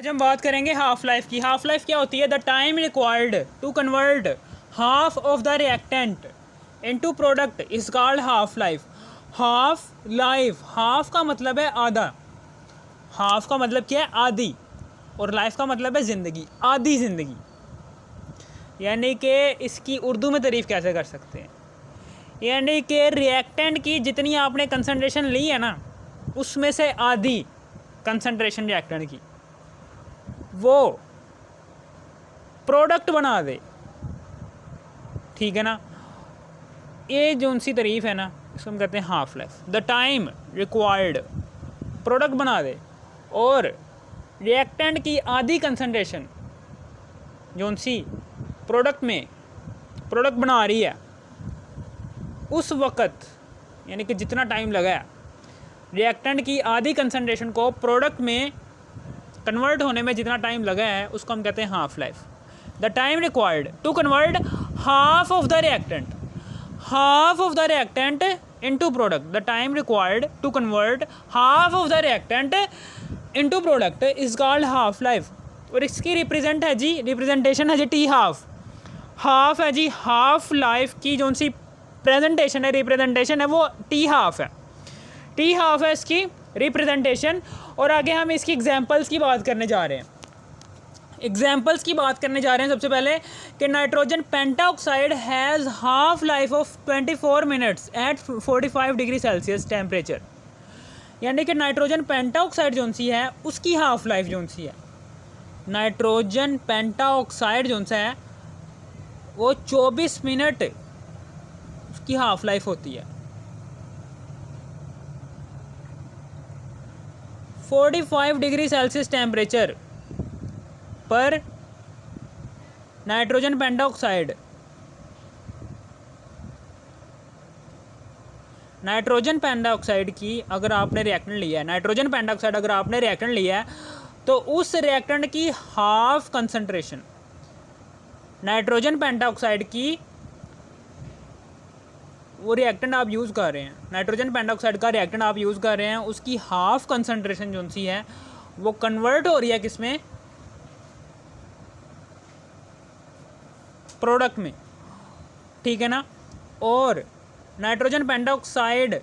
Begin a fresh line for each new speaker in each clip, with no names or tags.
आज हम बात करेंगे हाफ लाइफ की। हाफ लाइफ क्या होती है? The time required to convert half of the reactant into product is called half life. Half life, half का मतलब है आधा, हाफ का मतलब क्या है? आधी, और लाइफ का मतलब है ज़िंदगी, आधी ज़िंदगी। यानी कि इसकी उर्दू में तारीफ़ कैसे कर सकते हैं? यानी कि रिएक्टेंट की जितनी आपने कंसंट्रेशन ली है ना, उसमें से आधी कंसंट्रेशन रिएक्टेंट की वो प्रोडक्ट बना दे, ठीक है ना। ये जो उनसी तारीफ़ है ना, इसको हम कहते हैं half life. The time required product बना दे, और रिएक्टेंट की आधी कंसंट्रेशन जो उनसी प्रोडक्ट में प्रोडक्ट बना रही है, उस वक़्त यानी कि जितना टाइम लगा है रिएक्टेंट की आधी कंसंट्रेशन को प्रोडक्ट में कन्वर्ट होने में जितना टाइम लगा है, उसको हम कहते हैं half life. The time required to convert half of the reactant into product, the time required to convert half of the reactant into product is called half life. और इसकी रिप्रेजेंटेशन है जी टी हाफ। हाफ है जी, half life की जो सी presentation है, representation है, वो T half है। टी हाफ है इसकी रिप्रेजेंटेशन। और आगे हम इसकी एग्जांपल्स की बात करने जा रहे हैं। सबसे पहले कि nitrogen pentoxide has half life of 24 minutes at 45 degree Celsius temperature. यानी कि नाइट्रोजन पेंटाऑक्साइड जो सी है, उसकी हाफ लाइफ जो सी है, नाइट्रोजन पेंटाऑक्साइड जो सा है वो 24 मिनट उसकी हाफ लाइफ होती है। 45 डिग्री सेल्सियस टेम्परेचर पर नाइट्रोजन पेंटाऑक्साइड की अगर आपने रिएक्टेंट लिया है, नाइट्रोजन पेंटाऑक्साइड अगर आपने रिएक्टेंट लिया है, तो उस रिएक्टेंट की हाफ कंसंट्रेशन नाइट्रोजन पेंटाऑक्साइड की, वो रिएक्टेंट आप यूज़ कर रहे हैं, नाइट्रोजन पेंटाऑक्साइड का रिएक्टेंट आप यूज़ कर रहे हैं, उसकी हाफ कंसंट्रेशन जो सी है वो कन्वर्ट हो रही है किसमें? प्रोडक्ट में, ठीक है ना। और nitrogen pentoxide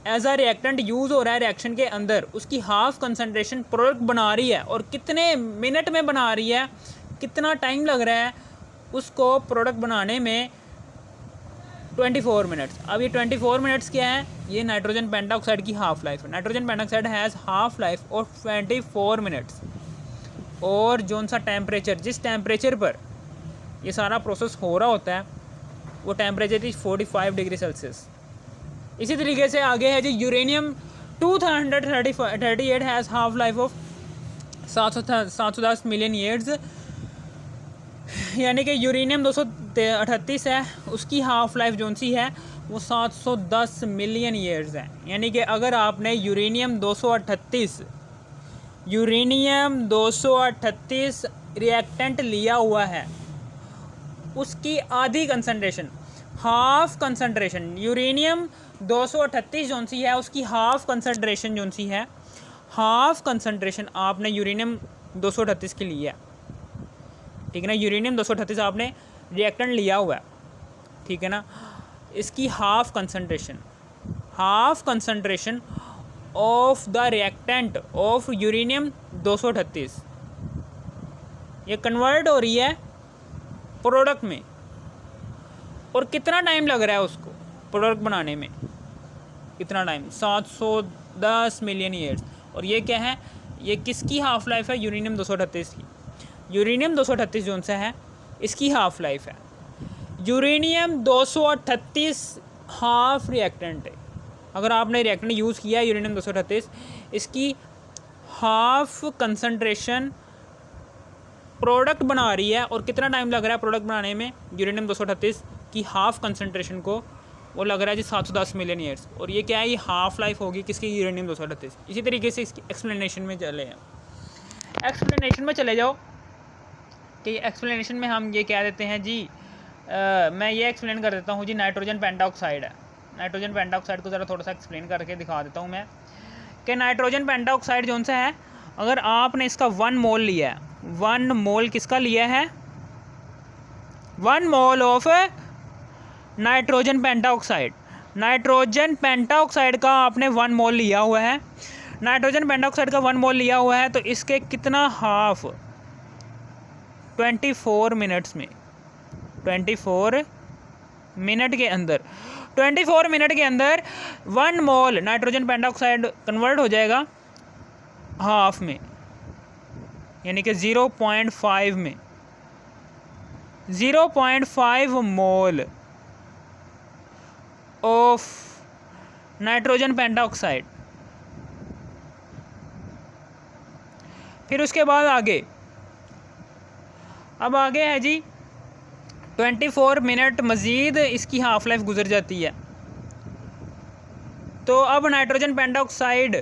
as a reactant use हो रहा है रिएक्शन के अंदर, उसकी हाफ कंसंट्रेशन प्रोडक्ट बना रही है, और कितने मिनट में बना रही है, कितना टाइम लग रहा है उसको प्रोडक्ट बनाने में? 24 मिनट्स। अब ये 24 मिनट्स क्या है? ये नाइट्रोजन पेंटाऑक्साइड की हाफ लाइफ है। Nitrogen pentoxide has half life of 24 minutes. और जो सा टेम्परेचर, जिस टेम्परेचर पर ये सारा प्रोसेस हो रहा होता है, वो टेम्परेचर इज 45 डिग्री सेल्सियस। इसी तरीके से आगे है जी uranium 238 has half life of 710 million years. यानी कि यूरेनियम 238 है, उसकी हाफ लाइफ जो सी है वो 710 मिलियन ईयर्स है। यानी कि अगर आपने यूरेनियम 238 रिएक्टेंट लिया हुआ है, उसकी आधी कंसंट्रेशन, हाफ कंसंट्रेशन, यूरेनियम 238 जो सी है उसकी हाफ कंसंट्रेशन जो सी है, हाफ कंसंट्रेशन आपने यूरेनियम 238 की ली है, ठीक है ना। यूरेनियम 238 आपने रिएक्टेंट लिया हुआ है, ठीक है ना। इसकी half concentration of the reactant of uranium 238 ये कन्वर्ट हो रही है प्रोडक्ट में। और कितना टाइम लग रहा है उसको प्रोडक्ट बनाने में? कितना टाइम? 710 million years. और ये क्या है? ये किसकी हाफ लाइफ है? यूरेनियम 238 की। यूरेनियम 238 जो सा है, इसकी हाफ लाइफ है। यूरेनियम 238 हाफ रिएक्टेंट है। अगर आपने रिएक्टेंट यूज़ किया है यूरेनियम 238, इसकी हाफ कंसंट्रेशन प्रोडक्ट बना रही है। और कितना टाइम लग रहा है प्रोडक्ट बनाने में? यूरेनियम 238 की हाफ कंसंट्रेशन को वो लग रहा है जी 710 मिलियन ईयर्स। और ये क्या है? ये हाफ लाइफ होगी किसकी? यूरेनियम 238। इसी तरीके से इसकी एक्सप्लेनेशन में चले जाओ कि एक्सप्लेनेशन में हम ये कह देते हैं जी, मैं ये एक्सप्लेन कर देता हूँ जी। नाइट्रोजन पेंटाऑक्साइड है, नाइट्रोजन पेंटाऑक्साइड को ज़रा थोड़ा सा एक्सप्लेन करके दिखा देता हूँ मैं कि नाइट्रोजन पेंटाऑक्साइड जो सा है अगर आपने इसका 1 मोल लिया है, 1 मोल किसका लिया है, 1 mole of nitrogen pentoxide, nitrogen pentoxide का आपने 1 मोल लिया हुआ है, नाइट्रोजन पेंटाऑक्साइड का 1 मोल लिया हुआ है, तो इसके कितना हाफ 24 मिनट्स में, 24 मिनट के अंदर, 24 मिनट के अंदर 1 मोल नाइट्रोजन पेंटाऑक्साइड कन्वर्ट हो जाएगा हाफ में, यानी कि 0.5 में, 0.5 मोल ऑफ नाइट्रोजन पेंटाऑक्साइड। फिर उसके बाद आगे, अब आगे है जी 24 मिनट मज़ीद इसकी हाफ़ लाइफ गुजर जाती है। तो अब नाइट्रोजन पेंटाऑक्साइड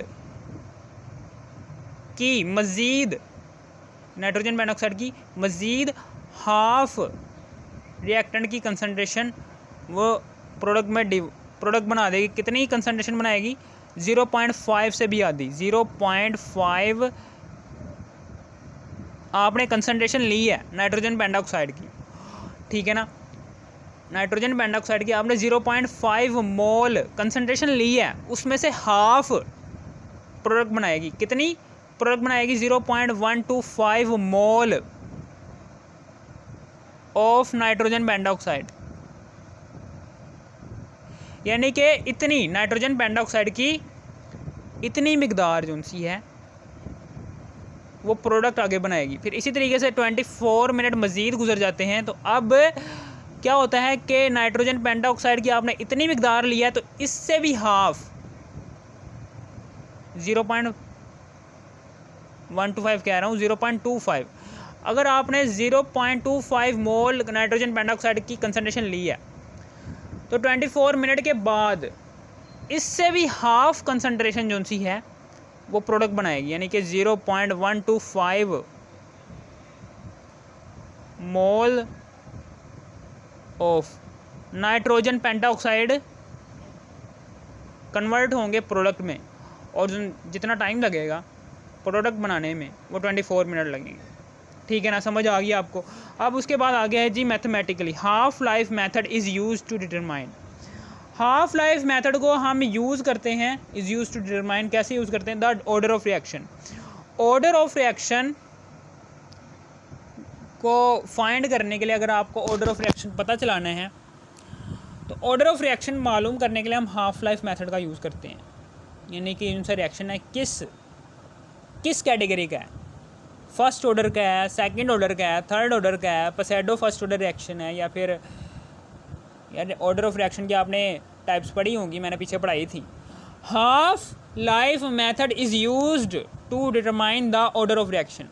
की मज़ीद, नाइट्रोजन पेंटाऑक्साइड की मज़ीद हाफ रिएक्टेंट की कंसंट्रेशन वो प्रोडक्ट बना देगी। कितनी कंसंट्रेशन बनाएगी, 0.5 से भी आधी, 0.5 आपने कंसंट्रेशन ली है नाइट्रोजन पेंटाऑक्साइड की, ठीक है ना, नाइट्रोजन पेंटाऑक्साइड की आपने 0.5 मोल कंसंट्रेशन ली है, उसमें से हाफ प्रोडक्ट बनाएगी। कितनी प्रोडक्ट बनाएगी, 0.125 मोल ऑफ नाइट्रोजन पेंटाऑक्साइड, यानी कि इतनी नाइट्रोजन पेंटाऑक्साइड की इतनी मिकदार जो सी है वो प्रोडक्ट आगे बनाएगी। फिर इसी तरीके से 24 मिनट मज़ीद गुजर जाते हैं, तो अब क्या होता है कि नाइट्रोजन पेंटाऑक्साइड की आपने इतनी मिकदार लिया है, तो इससे भी हाफ 0.125 कह रहा हूँ, 0.25, अगर आपने 0.25 मोल नाइट्रोजन पेंटाऑक्साइड की कंसंट्रेशन ली है, तो 24 मिनट के बाद इससे भी हाफ कंसंट्रेशन जो सी है वो प्रोडक्ट बनाएगी, यानी कि 0.125 mole of nitrogen pentoxide convert होंगे प्रोडक्ट में, और जितना टाइम लगेगा प्रोडक्ट बनाने में वो 24 मिनट लगेंगे। ठीक है ना, समझ आ गई आपको। अब उसके बाद आगे है जी mathematically half life method is use to determine. Half life method को हम यूज़ करते हैं, इज़ यूज टू डिटरमाइन, कैसे यूज़ करते हैं, the order of reaction. Order of reaction को फाइंड करने के लिए अगर आपको ऑर्डर ऑफ रिएक्शन पता चलाना है, तो ऑर्डर ऑफ रिएक्शन मालूम करने के लिए हम हाफ लाइफ मेथड का यूज़ करते हैं, यानी कि उनसे रिएक्शन है किस कैटेगरी का है, फर्स्ट ऑर्डर का है, सेकंड ऑर्डर का है, थर्ड ऑर्डर का है, पसेडो फर्स्ट ऑर्डर रिएक्शन है, या फिर यार ऑर्डर ऑफ रिएक्शन की आपने टाइप्स पढ़ी होंगी, मैंने पीछे पढ़ाई थी। Half life method is used to determine the order of reaction.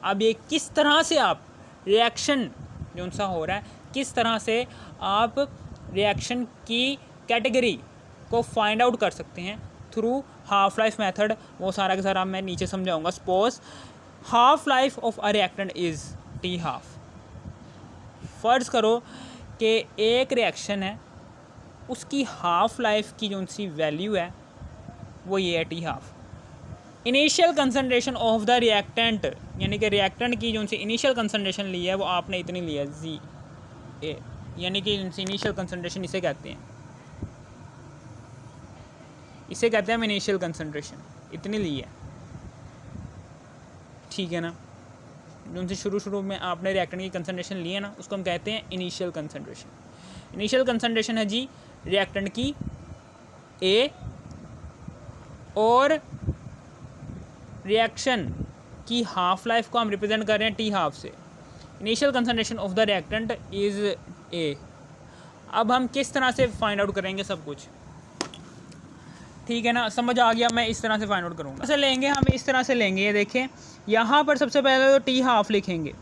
अब ये किस तरह से आप रिएक्शन जो सा हो रहा है, किस तरह से आप रिएक्शन की कैटेगरी को फाइंड आउट कर सकते हैं थ्रू हाफ लाइफ मेथड, वो सारा का सारा मैं नीचे समझाऊंगा। Suppose half life of a reactant is T half. फ़र्ज़ करो कि एक रिएक्शन है, उसकी हाफ लाइफ की जो सी वैल्यू है वो ये है T half. Initial concentration of the reactant, यानी कि रिएक्टेंट की जो सी इनिशियल कंसंट्रेशन ली है वो आपने इतनी ली है जी ए, यानी कि इनिशियल कंसंट्रेशन इसे कहते हैं, इसे कहते हैं हम इनिशियल कंसंट्रेशन, इतनी ली है। ठीक है ना, जो से शुरू में आपने रिएक्टेंट की कंसंट्रेशन ली है ना, उसको हम कहते हैं इनिशियल कंसंट्रेशन। इनिशियल कंसंट्रेशन है जी रिएक्टेंट की ए, और रिएक्शन की हाफ लाइफ को हम रिप्रेजेंट कर रहे हैं टी हाफ से। Initial concentration of the reactant is a. अब हम किस तरह से फाइंड आउट करेंगे सब कुछ, ठीक है ना, समझ आ गया। मैं इस तरह से फाइंड आउट करूँगा, ऐसे लेंगे हम, इस तरह से लेंगे। ये देखें, यहाँ पर सबसे पहले तो टी हाफ लिखेंगे,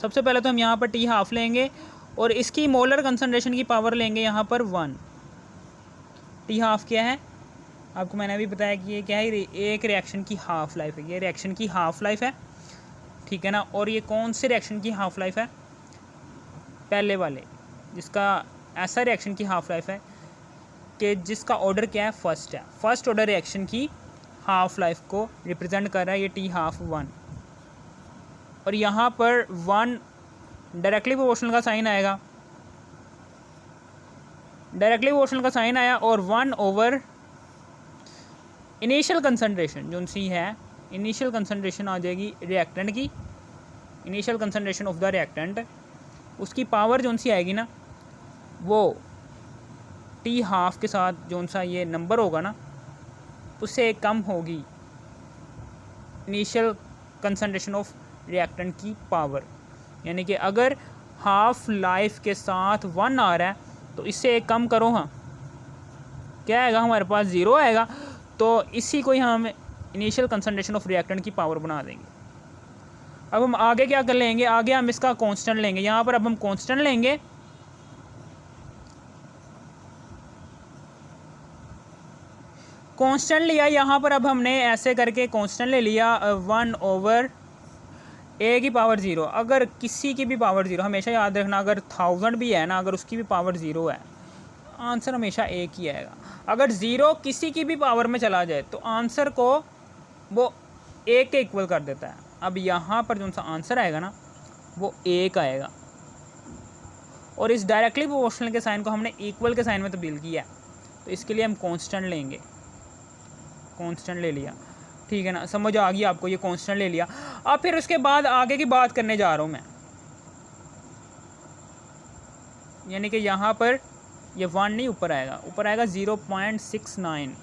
सबसे पहले तो हम यहाँ पर टी हाफ लेंगे, और इसकी मोलर कंसंट्रेशन की पावर लेंगे यहाँ पर 1। टी हाफ क्या है, आपको मैंने भी बताया कि ये क्या है, एक रिएक्शन की हाफ़ लाइफ है, ये रिएक्शन की हाफ़ लाइफ है, ठीक है ना। और ये कौन से रिएक्शन की हाफ़ लाइफ है, पहले वाले, जिसका ऐसा रिएक्शन की हाफ़ लाइफ है कि जिसका ऑर्डर क्या है, फर्स्ट है। फर्स्ट ऑर्डर रिएक्शन की हाफ लाइफ को रिप्रेजेंट कर रहा है, ये टी हाफ 1, और यहाँ पर 1 डायरेक्टली प्रोपोर्शनल का साइन आएगा, डायरेक्टली प्रोपोर्शनल का साइन आया, और 1 ओवर इनिशियल कंसनट्रेशन जो सी है, इनिशियल कंसनट्रेशन आ जाएगी रिएक्टेंट की, initial concentration of the reactant, उसकी पावर जो सी आएगी ना वो टी हाफ के साथ जो सा ये नंबर होगा ना उससे कम होगी इनिशियल कंसनट्रेशन ऑफ रिएक्टेंट की पावर। यानी कि अगर हाफ लाइफ के साथ 1 आ रहा है तो इससे एक कम करो, हाँ क्या आएगा हमारे पास 0 आएगा, तो इसी को ही हम इनिशियल कंसनट्रेशन ऑफ रिएक्टेंट की पावर बना देंगे। अब हम आगे क्या कर लेंगे, आगे हम इसका कांस्टेंट लेंगे, यहाँ पर अब हम कांस्टेंट लेंगे, कांस्टेंट लिया यहाँ पर, अब हमने ऐसे करके कांस्टेंट ले लिया 1 ओवर ए की पावर 0। अगर किसी की भी पावर 0, हमेशा याद रखना, अगर 1000 भी है ना, अगर उसकी भी पावर 0 है, आंसर हमेशा एक ही आएगा। अगर 0 किसी की भी पावर में चला जाए तो आंसर को वो 1 के इक्वल कर देता है। अब यहाँ पर जो सा आंसर आएगा ना वो 1 आएगा, और इस डायरेक्टली प्रोपोर्शनल के साइन को हमने इक्वल के साइन में तब्दील किया है, तो इसके लिए हम कांस्टेंट लेंगे, कांस्टेंट ले लिया, ठीक है ना, समझ आ गई आपको, ये कांस्टेंट ले लिया। अब फिर उसके बाद आगे की बात करने जा रहा हूँ मैं, यानी कि यहाँ पर ये 1 नहीं ऊपर आएगा, ऊपर आएगा 0.69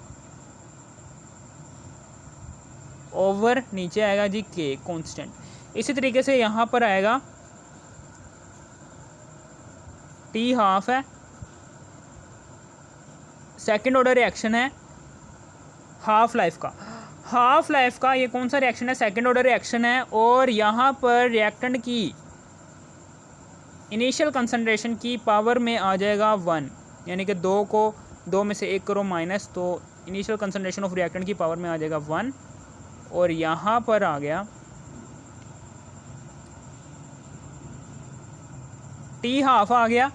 ओवर नीचे आएगा जी के कांस्टेंट। इसी तरीके से यहाँ पर आएगा टी हाफ है, सेकंड ऑर्डर रिएक्शन है हाफ लाइफ का, हाफ लाइफ का ये कौन सा रिएक्शन है, सेकंड ऑर्डर रिएक्शन है, और यहाँ पर रिएक्टेंट की इनिशियल कंसंट्रेशन की पावर में आ जाएगा 1, यानी कि 2 को 2 में से 1 करो माइनस, तो इनिशियल कंसंट्रेशन ऑफ रिएक्टेंट की पावर में आ जाएगा 1, और यहाँ पर आ गया टी हाफ आ गया,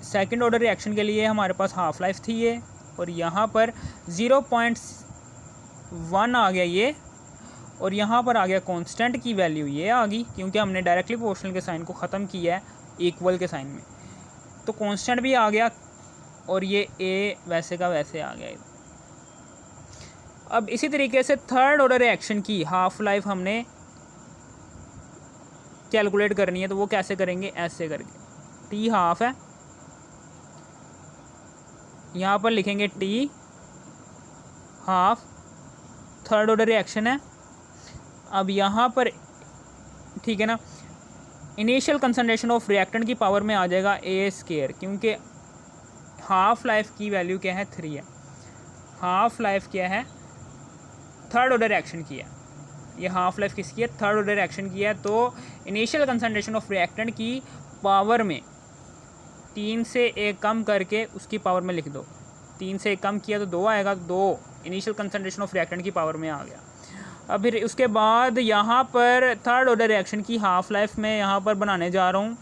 सेकंड ऑर्डर रिएक्शन के लिए हमारे पास हाफ लाइफ थी ये, और यहाँ पर 0.1 आ गया ये, और यहाँ पर आ गया कांस्टेंट की वैल्यू ये आ गई, क्योंकि हमने डायरेक्टली प्रोपोर्शनल के साइन को ख़त्म किया है इक्वल के साइन में, तो कांस्टेंट भी आ गया, और ये ए वैसे का वैसे आ गया। अब इसी तरीके से थर्ड ऑर्डर रिएक्शन की हाफ लाइफ हमने कैलकुलेट करनी है, तो वो कैसे करेंगे, ऐसे करके टी हाफ है, यहाँ पर लिखेंगे T half, third order reaction है। अब यहाँ पर ठीक है ना, इनिशियल कंसंट्रेशन ऑफ रिएक्टेंट की पावर में आ जाएगा ए स्केयर, क्योंकि हाफ लाइफ की वैल्यू क्या है 3 है, हाफ लाइफ क्या है थर्ड ऑर्डर रिएक्शन की है, ये हाफ लाइफ किसकी है, थर्ड ऑर्डर रिएक्शन की है, तो इनिशियल कंसंट्रेशन ऑफ रिएक्टेंट की पावर में 3 से 1 कम करके उसकी पावर में लिख दो, 3 से 1 कम किया तो 2 आएगा, 2 इनिशियल कंसंट्रेशन ऑफ रिएक्टेंट की पावर में आ गया। अब फिर उसके बाद यहाँ पर थर्ड ऑर्डर रिएक्शन की हाफ लाइफ में यहाँ पर बनाने जा रहा हूँ,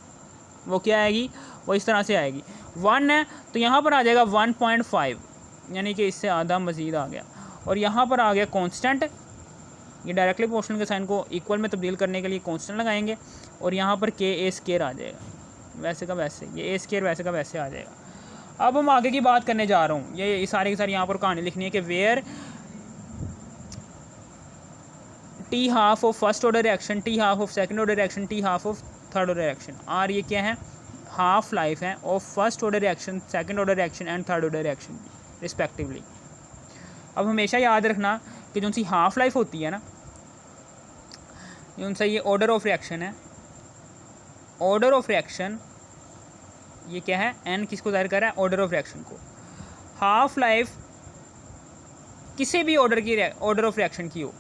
वो क्या आएगी, वो इस तरह से आएगी, 1 है तो यहाँ पर आ जाएगा 1.5, यानी कि इससे आधा मज़ीद आ गया, और यहाँ पर आ गया कांस्टेंट, ये डायरेक्टली प्रोपोर्शनल के साइन को इक्वल में तब्दील करने के लिए कांस्टेंट लगाएंगे, और यहाँ पर के ए स्केयर आ जाएगा, वैसे का वैसे, ये ए स्केयर वैसे का वैसे आ जाएगा। अब हम आगे की बात करने जा रहा हूँ, ये सारी की सारी यहाँ पर कहानी लिखनी है कि where T half of first order reaction, T half of second order reaction, T half of third order reaction, और ये क्या है, हाफ लाइफ है of first order reaction, second order reaction and third order reaction respectively. अब हमेशा याद रखना कि जो सी हाफ लाइफ होती है ना, जो सा ये ऑर्डर ऑफ रिएक्शन है, ऑर्डर ऑफ रिएक्शन ये क्या है, एन किसको जाहिर कर रहा है, ऑर्डर ऑफ रिएक्शन को। हाफ लाइफ किसी भी ऑर्डर ऑफ रिएक्शन की हो,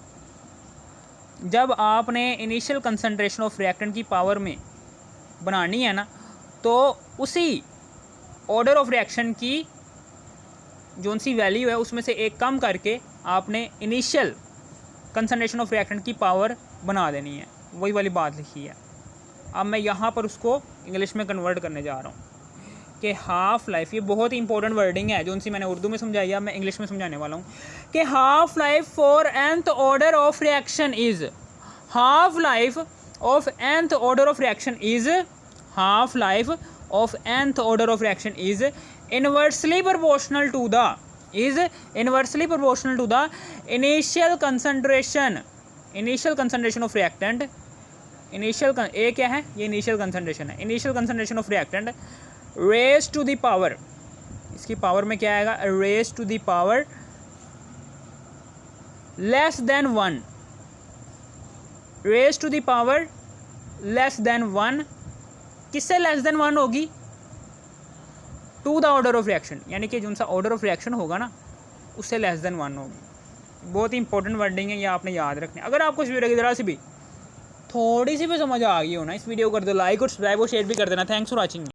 जब आपने इनिशियल कंसंट्रेशन ऑफ रिएक्टेंट की पावर में बनानी है ना, तो उसी ऑर्डर ऑफ रिएक्शन की जो सी वैल्यू है उसमें से 1 कम करके आपने इनिशियल कंसंट्रेशन ऑफ रिएक्टेंट की पावर बना देनी है, वही वाली बात लिखी है। अब मैं यहाँ पर उसको इंग्लिश में कन्वर्ट करने जा रहा हूँ कि हाफ लाइफ, ये बहुत ही इंपॉर्टेंट वर्डिंग है जो उनसे मैंने उर्दू में समझाई है, मैं इंग्लिश में समझाने वाला हूँ कि half life for nth order of reaction is, half life of nth order of reaction is, half life of nth order of reaction is inversely proportional to the, is inversely proportional to the initial concentration, initial concentration of reactant, initial A क्या है, ये initial concentration है, initial concentration of reactant raise to the power, इसकी power में क्या आएगा, raise to the power less than 1, raise to the power less than 1, किससे less than 1 होगी, to the order of reaction, यानी कि जो सा ऑर्डर ऑफ रिएक्शन होगा ना उससे लेस देन 1 होगी। बहुत ही इंपॉर्टेंट वर्डिंग है, ये आपने याद रखना है। अगर आपको इस वीडियो की जरा सी भी थोड़ी सी भी समझ आ गई हो ना, इस वीडियो को कर दो लाइक और सब्सक्राइब और शेयर भी कर देना। Thanks for watching.